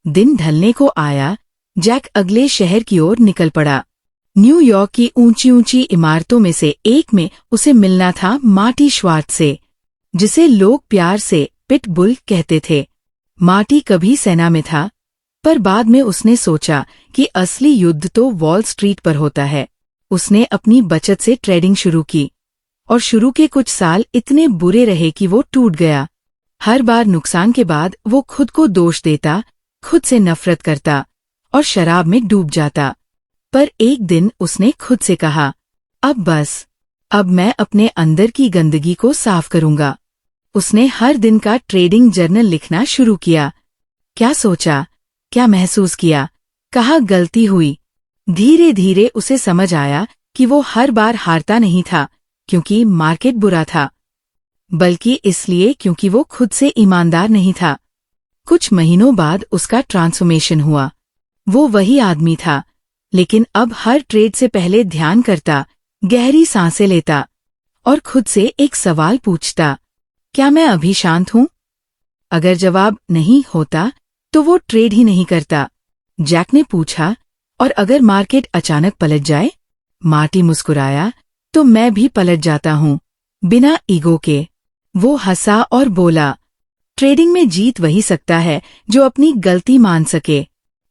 दिन ढलने को आया। जैक अगले शहर की ओर निकल पड़ा। न्यूयॉर्क की ऊंची ऊंची इमारतों में से एक में उसे मिलना था मार्टी श्वार्ट्ज से, जिसे लोग प्यार से पिट बुल कहते थे। मार्टी कभी सेना में था, पर बाद में उसने सोचा कि असली युद्ध तो वॉल स्ट्रीट पर होता है। उसने अपनी बचत से ट्रेडिंग शुरू की, और शुरू के कुछ साल इतने बुरे रहे कि वो टूट गया। हर बार नुकसान के बाद वो खुद को दोष देता, खुद से नफरत करता और शराब में डूब जाता। पर एक दिन उसने खुद से कहा, अब बस, अब मैं अपने अंदर की गंदगी को साफ करूंगा। उसने हर दिन का ट्रेडिंग जर्नल लिखना शुरू किया। क्या सोचा, क्या महसूस किया, कहाँ गलती हुई। धीरे धीरे उसे समझ आया कि वो हर बार हारता नहीं था क्योंकि मार्केट बुरा था, बल्कि इसलिए क्योंकि वो खुद से ईमानदार नहीं था। कुछ महीनों बाद उसका ट्रांसफॉर्मेशन हुआ। वो वही आदमी था, लेकिन अब हर ट्रेड से पहले ध्यान करता, गहरी सांसें लेता और खुद से एक सवाल पूछता, क्या मैं अभी शांत हूं? अगर जवाब नहीं होता तो वो ट्रेड ही नहीं करता। जैक ने पूछा, और अगर मार्केट अचानक पलट जाए? मार्टी मुस्कुराया, तो मैं भी पलट जाता हूं, बिना ईगो के। वो हंसा और बोला, ट्रेडिंग में जीत वही सकता है जो अपनी गलती मान सके।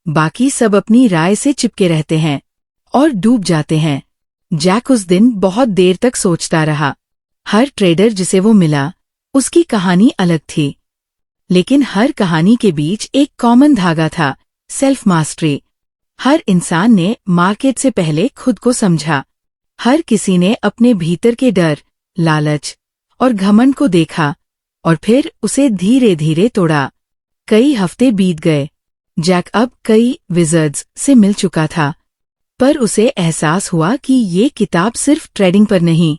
बाकी सब अपनी राय से चिपके रहते हैं और डूब जाते हैं। जैक उस दिन बहुत देर तक सोचता रहा। हर ट्रेडर जिसे वो मिला, उसकी कहानी अलग थी, लेकिन हर कहानी के बीच एक कॉमन धागा था, सेल्फ मास्टरी। हर इंसान ने मार्केट से पहले खुद को समझा। हर किसी ने अपने भीतर के डर, लालच और घमंड को देखा और फिर उसे धीरे धीरे तोड़ा। कई हफ्ते बीत गए। जैक अब कई विज़र्ड्स से मिल चुका था, पर उसे एहसास हुआ कि ये किताब सिर्फ ट्रेडिंग पर नहीं,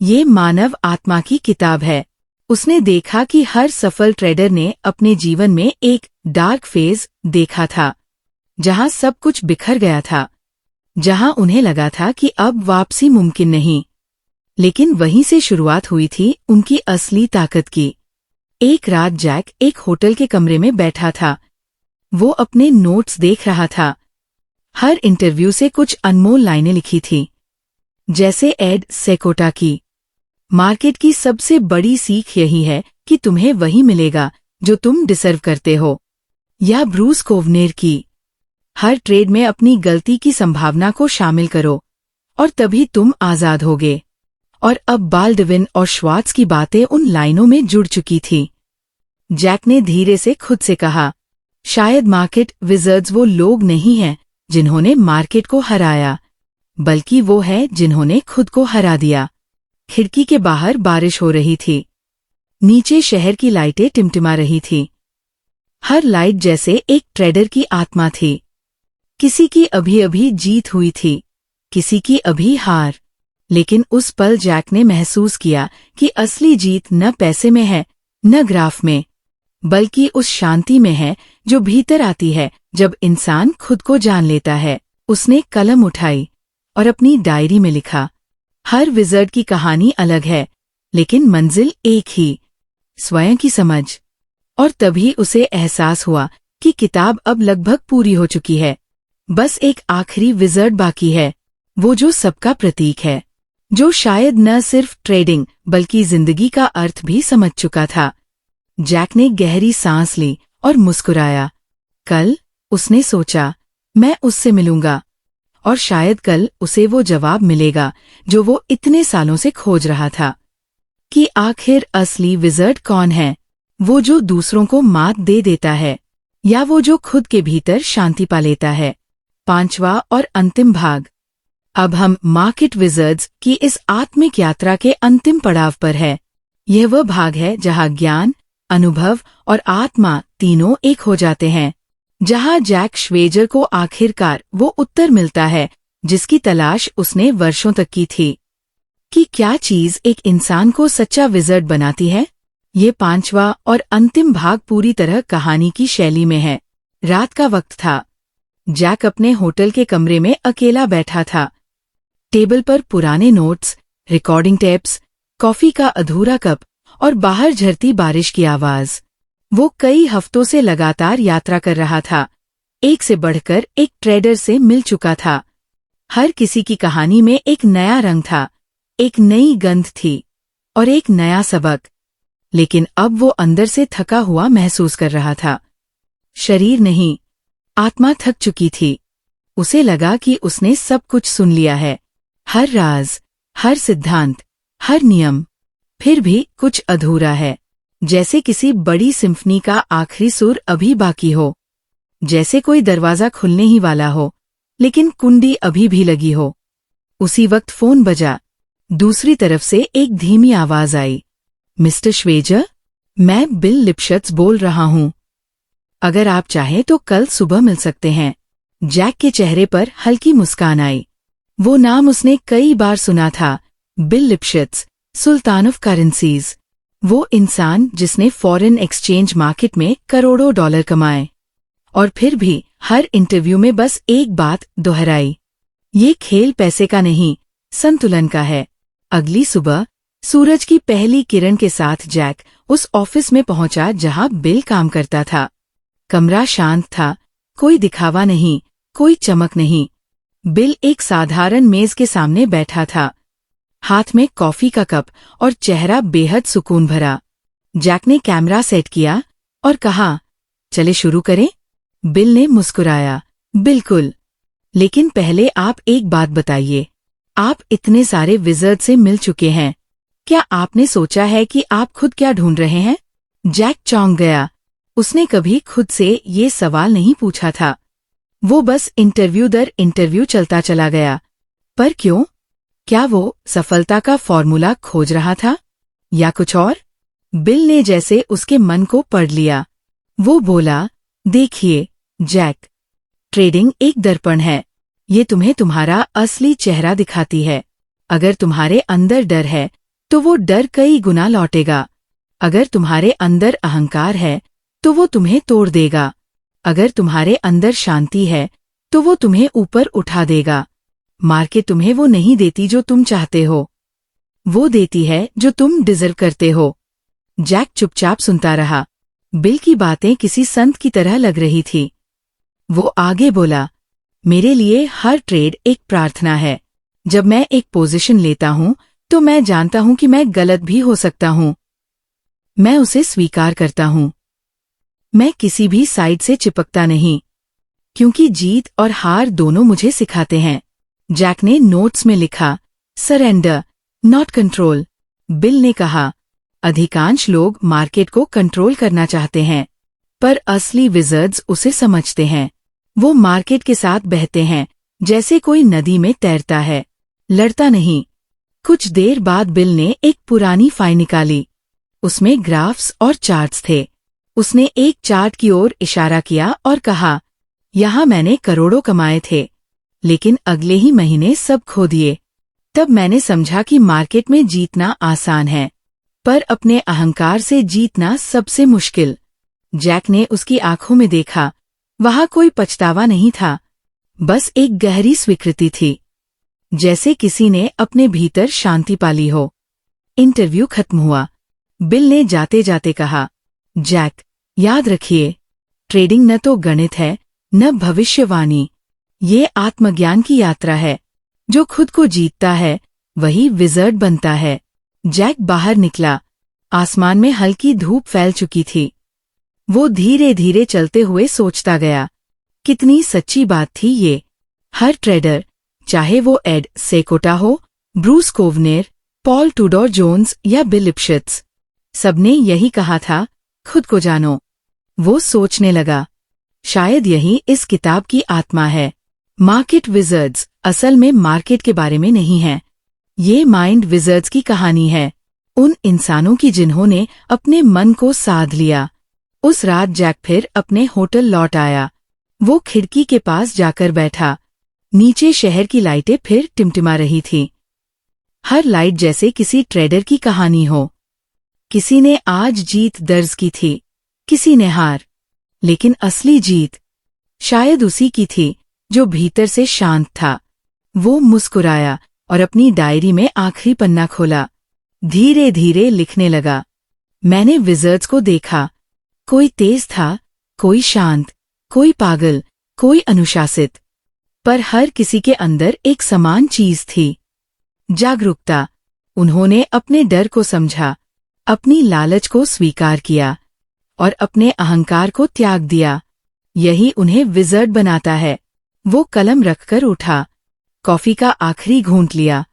ये मानव आत्मा की किताब है। उसने देखा कि हर सफल ट्रेडर ने अपने जीवन में एक डार्क फेज देखा था, जहां सब कुछ बिखर गया था, जहां उन्हें लगा था कि अब वापसी मुमकिन नहीं। लेकिन वहीं से शुरुआत हुई थी उनकी असली ताकत की। एक रात जैक एक होटल के कमरे में बैठा था। वो अपने नोट्स देख रहा था। हर इंटरव्यू से कुछ अनमोल लाइनें लिखी थी, जैसे एड सेकोटा की, मार्केट की सबसे बड़ी सीख यही है कि तुम्हें वही मिलेगा जो तुम डिसर्व करते हो, या ब्रूस कोवनेर की, हर ट्रेड में अपनी गलती की संभावना को शामिल करो और तभी तुम आजाद होगे। और अब बाल्डविन और श्वार्ट्ज की बातें उन लाइनों में जुड़ चुकी थी। जैक ने धीरे से खुद से कहा, शायद मार्केट विज़र्ड्स वो लोग नहीं हैं जिन्होंने मार्केट को हराया। बल्कि वो है जिन्होंने खुद को हरा दिया। खिड़की के बाहर बारिश हो रही थी। नीचे शहर की लाइटें टिमटिमा रही थी। हर लाइट जैसे एक ट्रेडर की आत्मा थी। किसी की अभी अभी जीत हुई थी, किसी की अभी हार। लेकिन उस पल जैक ने महसूस किया कि असली जीत न पैसे में है, न ग्राफ में, बल्कि उस शांति में है जो भीतर आती है जब इंसान खुद को जान लेता है। उसने कलम उठाई और अपनी डायरी में लिखा, हर विज़र्ड की कहानी अलग है, लेकिन मंजिल एक ही, स्वयं की समझ। और तभी उसे एहसास हुआ कि किताब अब लगभग पूरी हो चुकी है। बस एक आखिरी विज़र्ड बाकी है, वो जो सबका प्रतीक है, जो शायद न सिर्फ ट्रेडिंग बल्कि जिंदगी का अर्थ भी समझ चुका था। जैक ने गहरी सांस ली और मुस्कुराया। कल, उसने सोचा, मैं उससे मिलूंगा, और शायद कल उसे वो जवाब मिलेगा जो वो इतने सालों से खोज रहा था, कि आखिर असली विज़र्ड कौन है, वो जो दूसरों को मात दे देता है, या वो जो खुद के भीतर शांति पा लेता है। 5वां और अंतिम भाग। अब हम मार्केट विज़र्ड्स की इस आत्मिक यात्रा के अंतिम पड़ाव पर है। यह वह भाग है जहां ज्ञान, अनुभव और आत्मा तीनों एक हो जाते हैं, जहां जैक श्वेजर को आखिरकार वो उत्तर मिलता है जिसकी तलाश उसने वर्षों तक की थी, कि क्या चीज एक इंसान को सच्चा विज़र्ड बनाती है। ये 5वां और अंतिम भाग पूरी तरह कहानी की शैली में है। रात का वक्त था। जैक अपने होटल के कमरे में अकेला बैठा था। टेबल पर पुराने नोट्स, रिकॉर्डिंग टेप्स, कॉफी का अधूरा कप और बाहर झरती बारिश की आवाज। वो कई हफ्तों से लगातार यात्रा कर रहा था। एक से बढ़कर एक ट्रेडर से मिल चुका था। हर किसी की कहानी में एक नया रंग था, एक नई गंध थी और एक नया सबक। लेकिन अब वो अंदर से थका हुआ महसूस कर रहा था। शरीर नहीं, आत्मा थक चुकी थी। उसे लगा कि उसने सब कुछ सुन लिया है, हर राज, हर सिद्धांत, हर नियम। फिर भी कुछ अधूरा है, जैसे किसी बड़ी सिम्फनी का आखिरी सुर अभी बाकी हो, जैसे कोई दरवाजा खुलने ही वाला हो, लेकिन कुंडी अभी भी लगी हो। उसी वक्त फोन बजा। दूसरी तरफ से एक धीमी आवाज आई, मिस्टर श्वेजर, मैं बिल लिप्शत्स बोल रहा हूं। अगर आप चाहें तो कल सुबह मिल सकते हैं। जैक के चेहरे पर हल्की मुस्कान आई। वो नाम उसने कई बार सुना था, बिल लिप्शत्स, सुल्तान ऑफ करेंसीज। वो इंसान जिसने फॉरेन एक्सचेंज मार्केट में करोड़ों डॉलर कमाए, और फिर भी हर इंटरव्यू में बस एक बात दोहराई, ये खेल पैसे का नहीं, संतुलन का है। अगली सुबह सूरज की पहली किरण के साथ जैक उस ऑफिस में पहुंचा जहां बिल काम करता था। कमरा शांत था, कोई दिखावा नहीं, कोई चमक नहीं। बिल एक साधारण मेज के सामने बैठा था, हाथ में कॉफी का कप और चेहरा बेहद सुकून भरा। जैक ने कैमरा सेट किया और कहा, चले शुरू करें। बिल ने मुस्कुराया, बिल्कुल, लेकिन पहले आप एक बात बताइए, आप इतने सारे विज़र्ड से मिल चुके हैं, क्या आपने सोचा है कि आप खुद क्या ढूंढ रहे हैं? जैक चौंक गया। उसने कभी खुद से ये सवाल नहीं पूछा था। वो बस इंटरव्यू दर इंटरव्यू चलता चला गया। पर क्यों? क्या वो सफलता का फॉर्मूला खोज रहा था, या कुछ और? बिल ने जैसे उसके मन को पढ़ लिया। वो बोला, देखिए जैक, ट्रेडिंग एक दर्पण है। ये तुम्हें तुम्हारा असली चेहरा दिखाती है। अगर तुम्हारे अंदर डर है तो वो डर कई गुना लौटेगा। अगर तुम्हारे अंदर अहंकार है तो वो तुम्हें तोड़ देगा। अगर तुम्हारे अंदर शांति है तो वो तुम्हें ऊपर उठा देगा। मार्केट तुम्हें वो नहीं देती जो तुम चाहते हो, वो देती है जो तुम डिजर्व करते हो। जैक चुपचाप सुनता रहा। बिल की बातें किसी संत की तरह लग रही थी। वो आगे बोला, मेरे लिए हर ट्रेड एक प्रार्थना है। जब मैं एक पोजीशन लेता हूं तो मैं जानता हूं कि मैं गलत भी हो सकता हूं। मैं उसे स्वीकार करता हूं। मैं किसी भी साइड से चिपकता नहीं, क्योंकि जीत और हार दोनों मुझे सिखाते हैं। जैक ने नोट्स में लिखा, सरेंडर नॉट कंट्रोल। बिल ने कहा, अधिकांश लोग मार्केट को कंट्रोल करना चाहते हैं, पर असली विज़र्ड्स उसे समझते हैं। वो मार्केट के साथ बहते हैं, जैसे कोई नदी में तैरता है, लड़ता नहीं। कुछ देर बाद बिल ने एक पुरानी फाइल निकाली। उसमें ग्राफ्स और चार्ट्स थे। उसने एक चार्ट की ओर इशारा किया और कहा, यहाँ मैंने करोड़ों कमाए थे, लेकिन अगले ही महीने सब खो दिए। तब मैंने समझा कि मार्केट में जीतना आसान है, पर अपने अहंकार से जीतना सबसे मुश्किल। जैक ने उसकी आंखों में देखा। वहां कोई पछतावा नहीं था, बस एक गहरी स्वीकृति थी, जैसे किसी ने अपने भीतर शांति पाली हो। इंटरव्यू खत्म हुआ। बिल ने जाते जाते कहा, जैक, याद रखिए, ट्रेडिंग न तो गणित है, न भविष्यवाणी। ये आत्मज्ञान की यात्रा है। जो खुद को जीतता है, वही विज़र्ड बनता है। जैक बाहर निकला। आसमान में हल्की धूप फैल चुकी थी। वो धीरे धीरे चलते हुए सोचता गया, कितनी सच्ची बात थी ये। हर ट्रेडर, चाहे वो एड सेकोटा हो, ब्रूस कोवनेर, पॉल टूडोर जोन्स या बिल लिप्शित्ज, सबने यही कहा था, खुद को जानो। वो सोचने लगा, शायद यही इस किताब की आत्मा है। मार्केट विज़र्ड्स असल में मार्केट के बारे में नहीं है। ये माइंड विज़र्ड्स की कहानी है, उन इंसानों की जिन्होंने अपने मन को साध लिया। उस रात जैक फिर अपने होटल लौट आया। वो खिड़की के पास जाकर बैठा। नीचे शहर की लाइटें फिर टिमटिमा रही थीं। हर लाइट जैसे किसी ट्रेडर की कहानी हो। किसी ने आज जीत दर्ज की थी, किसी ने हार, लेकिन असली जीत शायद उसी की थी जो भीतर से शांत था। वो मुस्कुराया और अपनी डायरी में आखिरी पन्ना खोला। धीरे धीरे लिखने लगा, मैंने विज़र्ड्स को देखा। कोई तेज था, कोई शांत, कोई पागल, कोई अनुशासित, पर हर किसी के अंदर एक समान चीज थी, जागरूकता। उन्होंने अपने डर को समझा, अपनी लालच को स्वीकार किया और अपने अहंकार को त्याग दिया। यही उन्हें विज़र्ड बनाता है। वो कलम रखकर उठा, कॉफी का आखिरी घूंट लिया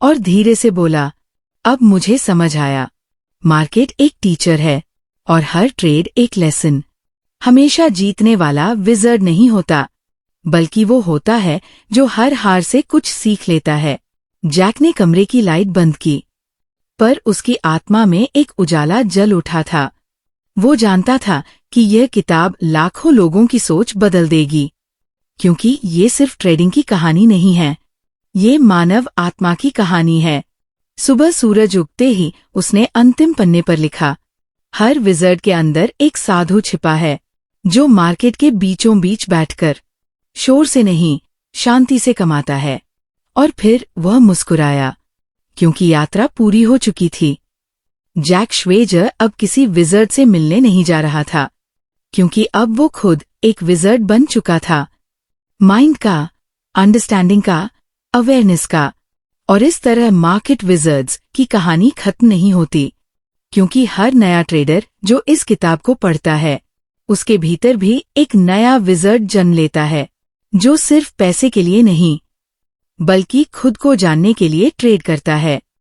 और धीरे से बोला, अब मुझे समझ आया, मार्केट एक टीचर है और हर ट्रेड एक लेसन। हमेशा जीतने वाला विज़र्ड नहीं होता, बल्कि वो होता है जो हर हार से कुछ सीख लेता है। जैक ने कमरे की लाइट बंद की, पर उसकी आत्मा में एक उजाला जल उठा था। वो जानता था कि यह किताब लाखों लोगों की सोच बदल देगी, क्योंकि ये सिर्फ ट्रेडिंग की कहानी नहीं है, ये मानव आत्मा की कहानी है। सुबह सूरज उगते ही उसने अंतिम पन्ने पर लिखा, हर विज़र्ड के अंदर एक साधु छिपा है, जो मार्केट के बीचों बीच बैठकर शोर से नहीं, शांति से कमाता है। और फिर वह मुस्कुराया, क्योंकि यात्रा पूरी हो चुकी थी। जैक श्वेजर अब किसी विज़र्ड से मिलने नहीं जा रहा था, क्योंकि अब वो खुद एक विज़र्ड बन चुका था, माइंड का, अंडरस्टैंडिंग का, अवेयरनेस का। और इस तरह मार्केट विज़र्ड्स की कहानी खत्म नहीं होती, क्योंकि हर नया ट्रेडर जो इस किताब को पढ़ता है, उसके भीतर भी एक नया विज़र्ड जन्म लेता है, जो सिर्फ पैसे के लिए नहीं, बल्कि खुद को जानने के लिए ट्रेड करता है।